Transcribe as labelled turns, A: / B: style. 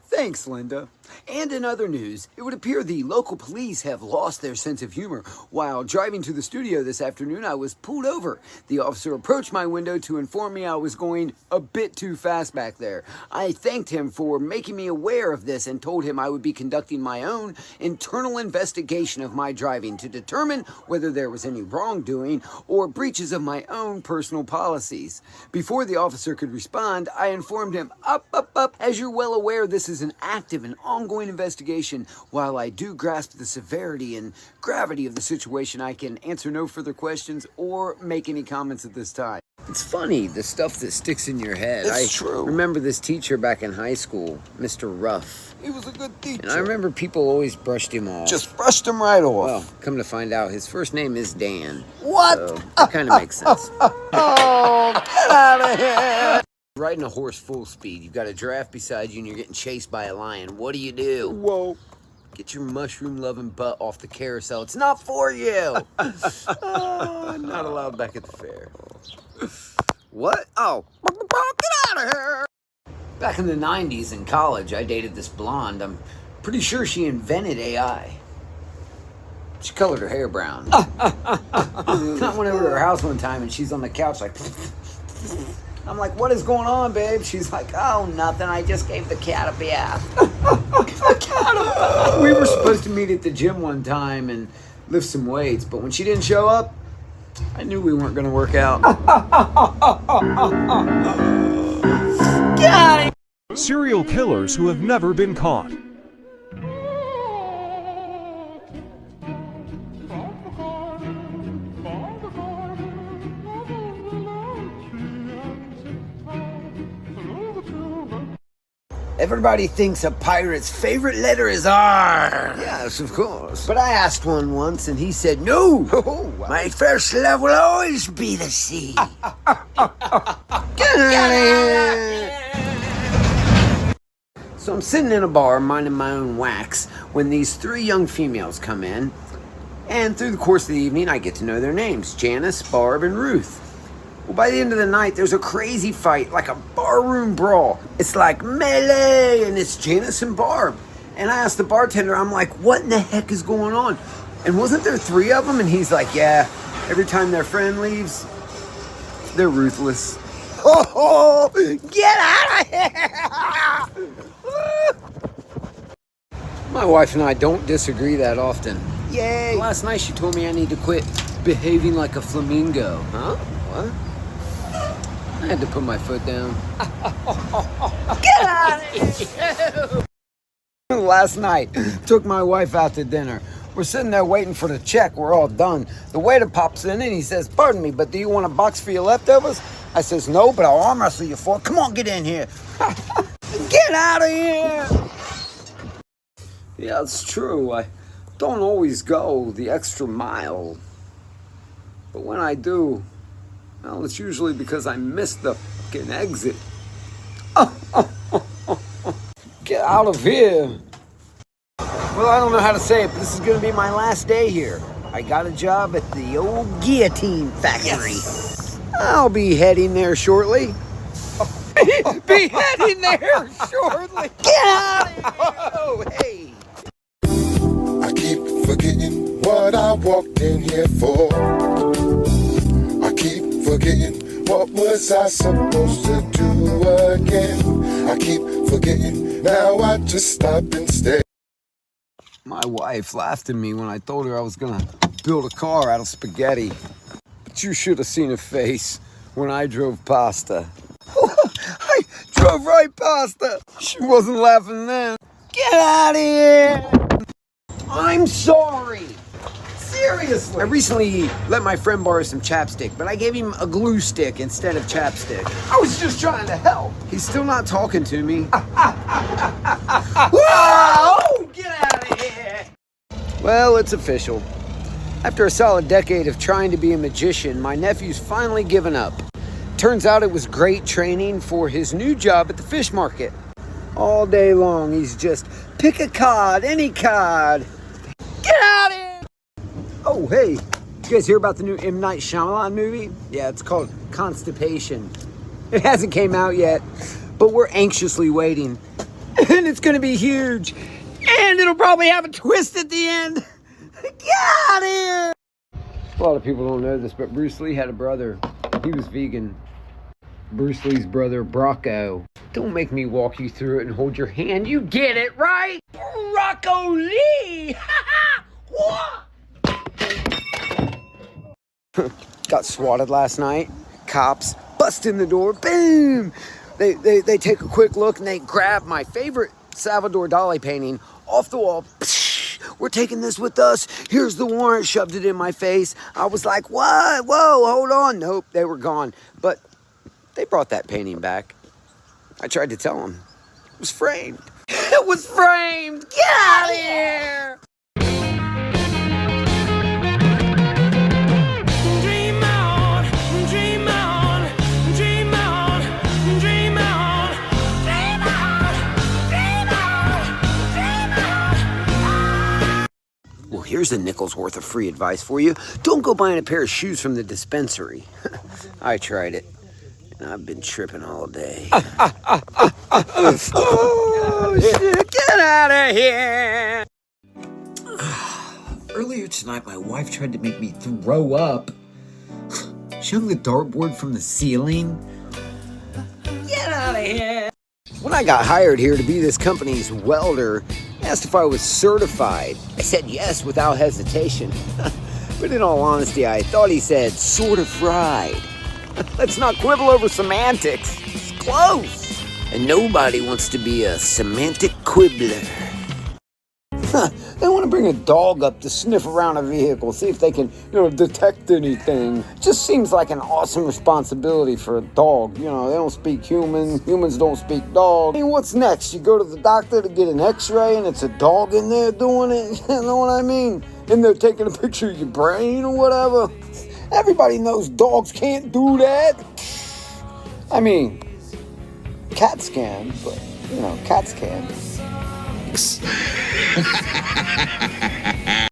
A: Thanks, Linda. And in other news, it would appear the local police have lost their sense of humor. While driving to the studio this afternoon, I was pulled over. The officer approached my window to inform me I was going a bit too fast back there. I thanked him for making me aware of this and told him I would be conducting my own internal investigation of my driving to determine whether there was any wrongdoing or breaches of my own personal policies. Before the officer could respond, I informed him, up. As you're well aware, this is an active and ongoing investigation. While I do grasp the severity and gravity of the situation, I can answer no further questions or make any comments at this time. It's funny, the stuff that sticks in your head.
B: It's true.
A: Remember this teacher back in high school, Mr. Ruff.
B: He was a good teacher.
A: And I remember people always brushed him off.
B: Just brushed him right off.
A: Well, come to find out, his first name is Dan.
B: What?
A: So that kind of makes sense.
B: Oh, get out of here.
A: Riding a horse full speed, you've got a giraffe beside you and you're getting chased by a lion. What do?
B: Whoa.
A: Get your mushroom-loving butt off the carousel. It's not for you. Not allowed back at the fair. What? Oh.
B: Get out of here.
A: Back in the 90s in college, I dated this blonde. I'm pretty sure she invented AI. She colored her hair brown. I went over to her house one time and she's on the couch like... I'm like, what is going on, babe? She's like, oh, nothing. I just gave the cat a bath. The cat a bath. We were supposed to meet at the gym one time and lift some weights, but when she didn't show up, I knew we weren't going to work out. Got it.
C: Serial killers who have never been caught.
A: Everybody thinks a pirate's favorite letter is R.
B: Yes, of course.
A: But I asked one once and he said, no, my first love will always be the sea.
B: Get out of here.
A: So I'm sitting in a bar minding my own wax when these three young females come in. And through the course of the evening, I get to know their names, Janice, Barb, and Ruth. Well, by the end of the night, there's a crazy fight, like a barroom brawl. It's like melee, and it's Janice and Barb. And I asked the bartender, I'm like, what in the heck is going on? And wasn't there three of them? And he's like, yeah, every time their friend leaves, they're ruthless.
B: Oh, get out of here.
A: My wife and I don't disagree that often.
B: Yay.
A: Last night she told me I need to quit behaving like a flamingo. Huh? What? I had to put my foot down.
B: Get out of here.
A: Last night, took my wife out to dinner. We're sitting there waiting for the check. We're all done. The waiter pops in and he says, pardon me, but do you want a box for your leftovers? I says, no, but I'll arm wrestle you for it. Come on, get in here.
B: Get out of here.
A: Yeah, it's true. I don't always go the extra mile. But when I do, well, it's usually because I missed the fucking exit. Get out of here. Well, I don't know how to say it, but this is going to be my last day here. I got a job at the old guillotine factory.
B: Yes.
A: I'll be heading there shortly. Be heading there shortly.
B: Get out of here.
A: Oh, hey.
D: I keep forgetting what I walked in here for. I keep forgetting what was I supposed to do again. I keep forgetting, now I just stop and stare.
A: My wife laughed at me when I told her I was gonna build a car out of spaghetti. But you should have seen her face when I drove past her. I drove right past her. She wasn't laughing then.
B: Get out of here.
A: I'm sorry. Seriously. I recently let my friend borrow some chapstick, but I gave him a glue stick instead of chapstick.
B: I was just trying to help.
A: He's still not talking to me.
B: Whoa! Get out of here.
A: Well, it's official. After a solid decade of trying to be a magician, my nephew's finally given up. Turns out it was great training for his new job at the fish market. All day long, he's just, pick a cod, any cod.
B: Get out of here.
A: Oh, hey, did you guys hear about the new M. Night Shyamalan movie? Yeah, it's called Constipation. It hasn't came out yet, but we're anxiously waiting. And it's gonna be huge. And it'll probably have a twist at the end. Get out of here! A lot of people don't know this, but Bruce Lee had a brother. He was vegan. Bruce Lee's brother, Brocco. Don't make me walk you through it and hold your hand. You get it, right? Brocco Lee! Got swatted last night. Cops bust in the door. Boom! They take a quick look and they grab my favorite Salvador Dali painting off the wall. We're taking this with us. Here's the warrant. Shoved it in my face. I was like, what? Whoa, hold on. Nope, they were gone. But they brought that painting back. I tried to tell them. It was framed. It was framed. Get out of here.
E: Dream on, dream on, dream on, dream on, dream on, dream on, dream on.
A: Well, here's a nickel's worth of free advice for you. Don't go buying a pair of shoes from the dispensary. I tried it. I've been tripping all day. Oh, shit, get out of here! Earlier tonight, my wife tried to make me throw up. She hung the dartboard from the ceiling. Get out of here! When I got hired here to be this company's welder, he asked if I was certified. I said yes without hesitation. But in all honesty, I thought he said sort of fried. Let's not quibble over semantics. It's close. And nobody wants to be a semantic quibbler. They want to bring a dog up to sniff around a vehicle, see if they can, detect anything. Just seems like an awesome responsibility for a dog. They don't speak human. Humans don't speak dog. I mean, what's next? You go to the doctor to get an x-ray and it's a dog in there doing it? You know what I mean? And they're taking a picture of your brain or whatever. Everybody knows dogs can't do that. I mean, cats can, but, cats can.